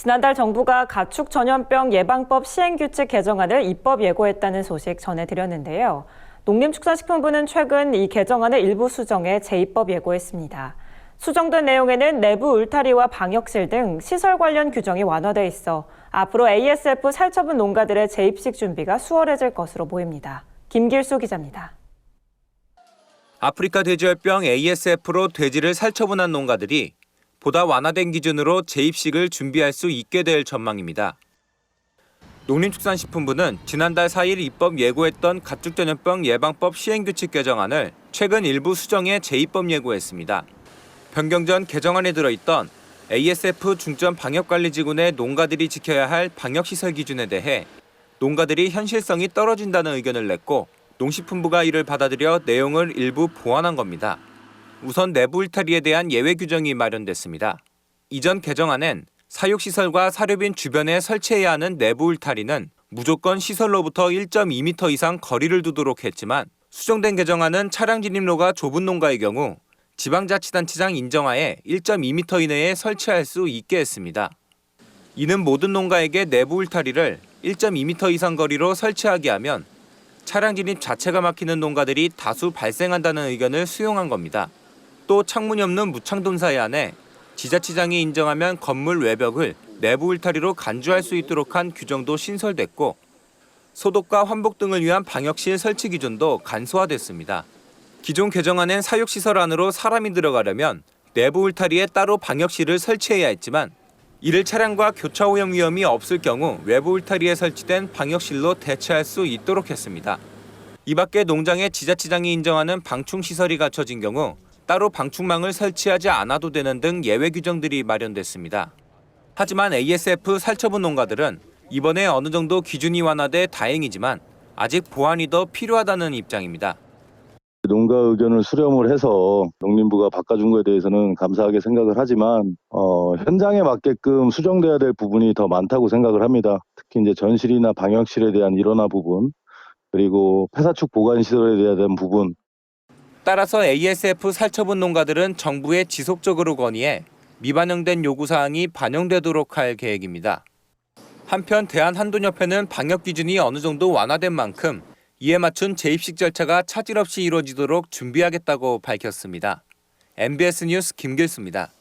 지난달 정부가 가축 전염병 예방법 시행규칙 개정안을 입법 예고했다는 소식 전해드렸는데요. 농림축산식품부는 최근 이 개정안을 일부 수정해 재입법 예고했습니다. 수정된 내용에는 내부 울타리와 방역실 등 시설 관련 규정이 완화돼 있어 앞으로 ASF 살처분 농가들의 재입식 준비가 수월해질 것으로 보입니다. 김길수 기자입니다. 아프리카 돼지열병 ASF로 돼지를 살처분한 농가들이 보다 완화된 기준으로 재입식을 준비할 수 있게 될 전망입니다. 농림축산식품부는 지난달 4일 입법 예고했던 가축전염병 예방법 시행규칙 개정안을 최근 일부 수정해 재입법 예고했습니다. 변경 전 개정안에 들어있던 ASF 중점 방역관리지구내 농가들이 지켜야 할 방역시설 기준에 대해 농가들이 현실성이 떨어진다는 의견을 냈고 농식품부가 이를 받아들여 내용을 일부 보완한 겁니다. 우선 내부 울타리에 대한 예외 규정이 마련됐습니다. 이전 개정안엔 사육시설과 사료빈 주변에 설치해야 하는 내부 울타리는 무조건 시설로부터 1.2m 이상 거리를 두도록 했지만 수정된 개정안은 차량 진입로가 좁은 농가의 경우 지방자치단체장 인정하에 1.2m 이내에 설치할 수 있게 했습니다. 이는 모든 농가에게 내부 울타리를 1.2m 이상 거리로 설치하게 하면 차량 진입 자체가 막히는 농가들이 다수 발생한다는 의견을 수용한 겁니다. 또 창문이 없는 무창돈사에 한해 지자체장이 인정하면 건물 외벽을 내부 울타리로 간주할 수 있도록 한 규정도 신설됐고 소독과 환복 등을 위한 방역실 설치 기준도 간소화됐습니다. 기존 개정안엔 사육시설 안으로 사람이 들어가려면 내부 울타리에 따로 방역실을 설치해야 했지만 이를 차량과 교차 오염 위험이 없을 경우 외부 울타리에 설치된 방역실로 대체할 수 있도록 했습니다. 이 밖에 농장에 지자체장이 인정하는 방충시설이 갖춰진 경우 따로 방충망을 설치하지 않아도 되는 등 예외 규정들이 마련됐습니다. 하지만 ASF 살처분 농가들은 이번에 어느 정도 기준이 완화돼 다행이지만 아직 보완이 더 필요하다는 입장입니다. 농가 의견을 수렴을 해서 농림부가 바꿔준 거에 대해서는 감사하게 생각을 하지만 현장에 맞게끔 수정돼야 될 부분이 더 많다고 생각을 합니다. 특히 이제 전실이나 방역실에 대한 일원화 부분, 그리고 폐사축 보관시설에 대한 부분. 따라서 ASF 살처분 농가들은 정부에 지속적으로 건의해 미반영된 요구사항이 반영되도록 할 계획입니다. 한편 대한한돈협회는 방역 기준이 어느 정도 완화된 만큼 이에 맞춘 재입식 절차가 차질 없이 이루어지도록 준비하겠다고 밝혔습니다. MBS 뉴스 김길수입니다.